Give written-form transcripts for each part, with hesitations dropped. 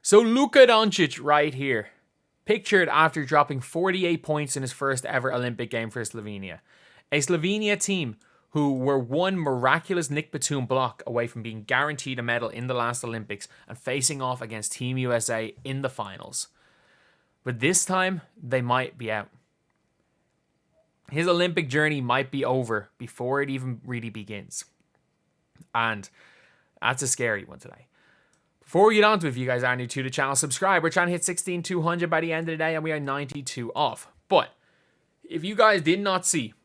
So Luka Doncic right here, pictured after dropping 48 points in his first ever Olympic game for Slovenia. A Slovenia team who were one miraculous Nick Batum block away from being guaranteed a medal in the last Olympics and facing off against Team USA in the finals. But this time, they might be out. His Olympic journey might be over before it even really begins. And that's a scary one today. Before we get on to it, if you guys are new to the channel, subscribe. We're trying to hit 16,200 by the end of the day, and we are 92 off. But if you guys didn't see,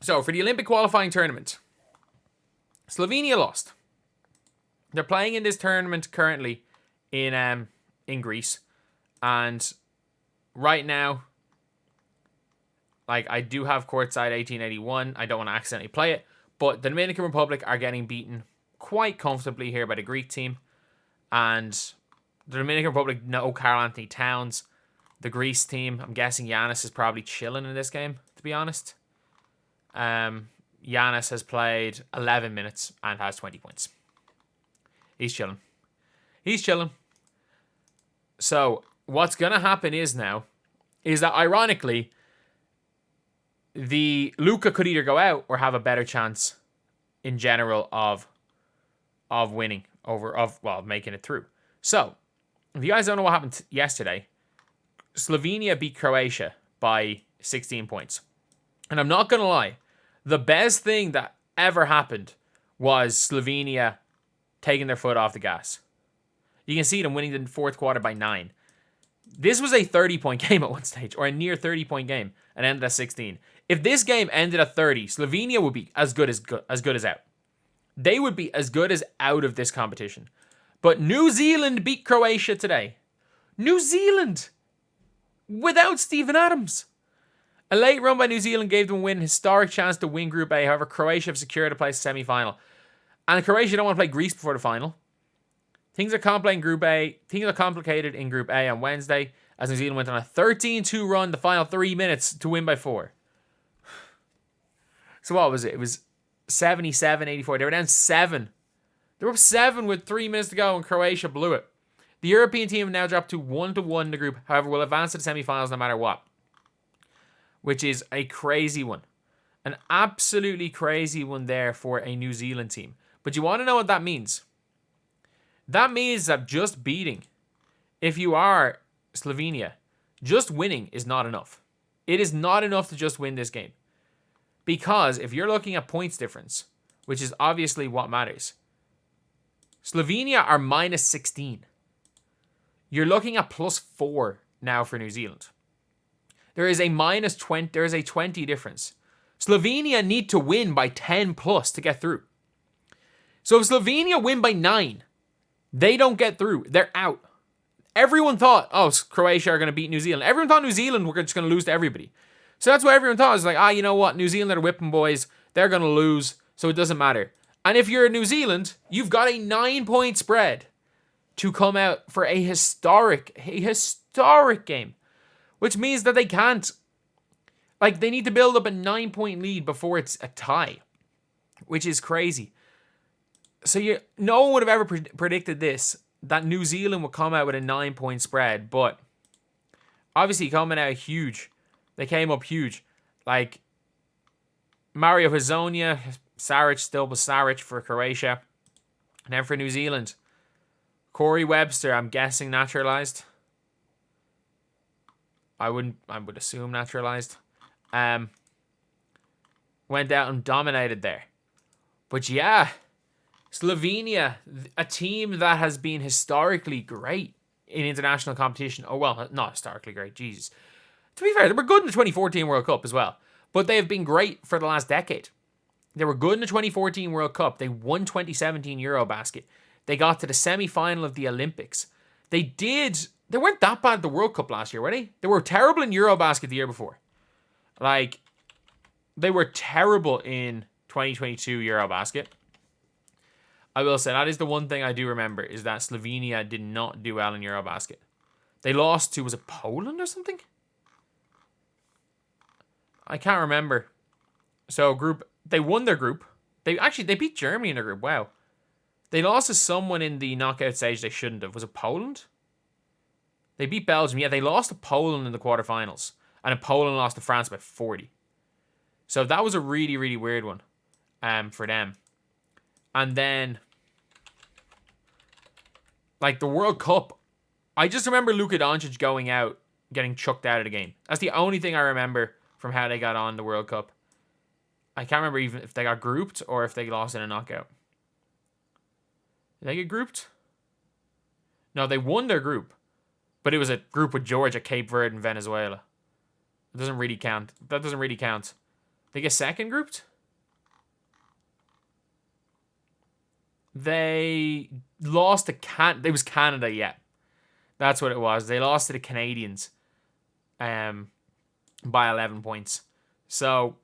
so for the Olympic qualifying tournament, Slovenia lost. They're playing in this tournament currently in Greece, and right now, like, I do have courtside 1881. I don't want to accidentally play it, but the Dominican Republic are getting beaten quite comfortably here by the Greek team, and the Dominican Republic, no Karl Anthony Towns. The Greece team, I'm guessing Giannis is probably chilling in this game, to be honest. Giannis has played 11 minutes and has 20 points. He's chilling. So what's going to happen is that ironically, the Luka could either go out or have a better chance in general of winning making it through. So if you guys don't know what happened yesterday, Slovenia beat Croatia by 16 points. And I'm not going to lie, the best thing that ever happened was Slovenia taking their foot off the gas. You can see them winning the fourth quarter by 9. This was a 30-point game at one stage, or a near 30-point game, and ended at 16. If this game ended at 30, Slovenia would be as good as out. They would be as good as out of this competition. But New Zealand beat Croatia today. New Zealand! Without Steven Adams. A late run by New Zealand gave them a win, historic chance to win Group A. However, Croatia have secured a place semi-final. And Croatia don't want to play Greece before the final. Things are complicated in Group A on Wednesday, as New Zealand went on a 13-2 run the final 3 minutes to win by 4. So what was it? It was 77-84. They were down 7. They were up 7 with 3 minutes to go, and Croatia blew it. The European team have now dropped to 1-1 in the group, however, will advance to the semi-finals no matter what. Which is a crazy one. An absolutely crazy one there for a New Zealand team. But you want to know what that means? That means that just beating, if you are Slovenia, just winning is not enough. It is not enough to just win this game. Because if you're looking at points difference, which is obviously what matters, Slovenia are minus 16. You're looking at plus 4 now for New Zealand. There is a minus 20. There is a 20 difference. Slovenia need to win by 10 plus to get through. So if Slovenia win by 9, they don't get through. They're out. Everyone thought, Croatia are going to beat New Zealand. Everyone thought New Zealand were just going to lose to everybody. So that's what everyone thought. It was like, you know what? New Zealand are the whipping boys. They're going to lose, so it doesn't matter. And if you're New Zealand, you've got a 9-point spread to come out for a historic game. Which means that they can't. Like, they need to build up a 9-point lead before it's a tie. Which is crazy. So no one would have ever predicted this. That New Zealand would come out with a 9-point spread. But obviously coming out huge. They came up huge. Like, Mario Hezonja, Saric still was Saric for Croatia. And then for New Zealand, Corey Webster, I'm guessing naturalized. I would assume naturalized. Went out and dominated there. But yeah, Slovenia, a team that has been historically great in international competition. Oh, well, not historically great, Jesus. To be fair, they were good in the 2014 World Cup as well. But they have been great for the last decade. They were good in the 2014 World Cup. They won 2017 Eurobasket. They got to the semi-final of the Olympics. They weren't that bad at the World Cup last year, were they? They were terrible in Eurobasket the year before. Like, they were terrible in 2022 Eurobasket. I will say, that is the one thing I do remember, is that Slovenia did not do well in Eurobasket. They lost to, was it Poland or something? I can't remember. So, they won their group. They beat Germany in their group. Wow. They lost to someone in the knockout stage they shouldn't have. Was it Poland? They beat Belgium. Yeah, they lost to Poland in the quarterfinals. And then Poland lost to France by 40. So that was a really, really weird one for them. And then, like, the World Cup, I just remember Luka Doncic going out, getting chucked out of the game. That's the only thing I remember from how they got on the World Cup. I can't remember even if they got grouped or if they lost in a knockout. Did they get grouped? No, they won their group. But it was a group with Georgia, Cape Verde, and Venezuela. It doesn't really count. That doesn't really count. They get second grouped? They lost to It was Canada, yeah. That's what it was. They lost to the Canadians by 11 points. So,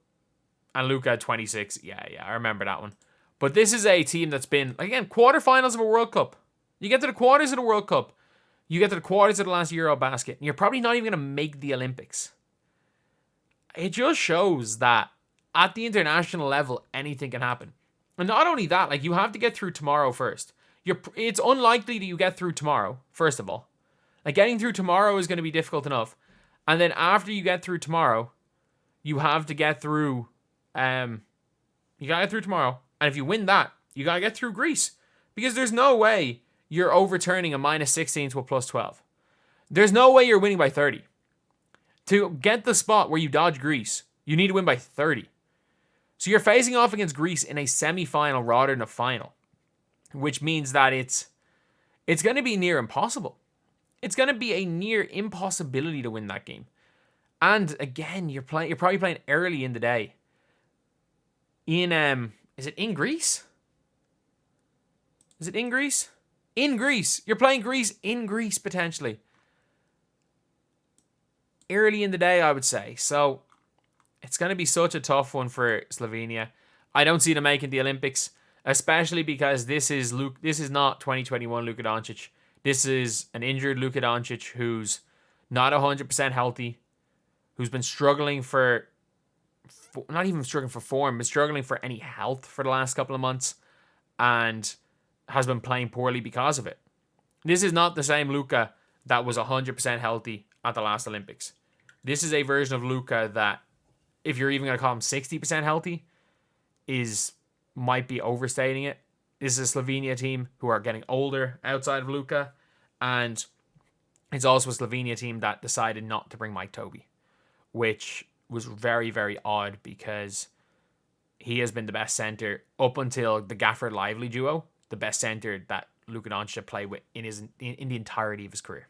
and Luka had 26. Yeah, I remember that one. But this is a team that's been, again, quarterfinals of a World Cup. You get to the quarters of the World Cup. You get to the quarters of the last Eurobasket. And you're probably not even going to make the Olympics. It just shows that at the international level, anything can happen. And not only that, like, you have to get through tomorrow first. It's unlikely that you get through tomorrow, first of all. Like, getting through tomorrow is going to be difficult enough. And then after you get through tomorrow, you have to get through... you got to get through tomorrow. And if you win that, you got to get through Greece. Because there's no way you're overturning a minus 16 to a plus 12. There's no way you're winning by 30. To get the spot where you dodge Greece, you need to win by 30. So you're facing off against Greece in a semi-final rather than a final. Which means that it's going to be near impossible. It's going to be a near impossibility to win that game. And again, you're probably playing early in the day. Is it in Greece? Is it in Greece? In Greece. You're playing Greece in Greece, potentially. Early in the day, I would say. So, it's going to be such a tough one for Slovenia. I don't see them making the Olympics, especially because this is not 2021 Luka Doncic. This is an injured Luka Doncic who's not 100% healthy, who's been struggling not even struggling for form, but struggling for any health for the last couple of months, and has been playing poorly because of it. This is not the same Luka that was 100% healthy at the last Olympics. This is a version of Luka that, if you're even going to call him 60% healthy, might be overstating it. This is a Slovenia team who are getting older outside of Luka, and it's also a Slovenia team that decided not to bring Mike Toby, which was very, very odd because he has been the best center up until the Gafford Lively duo, the best center that Luka Doncic played with in the entirety of his career.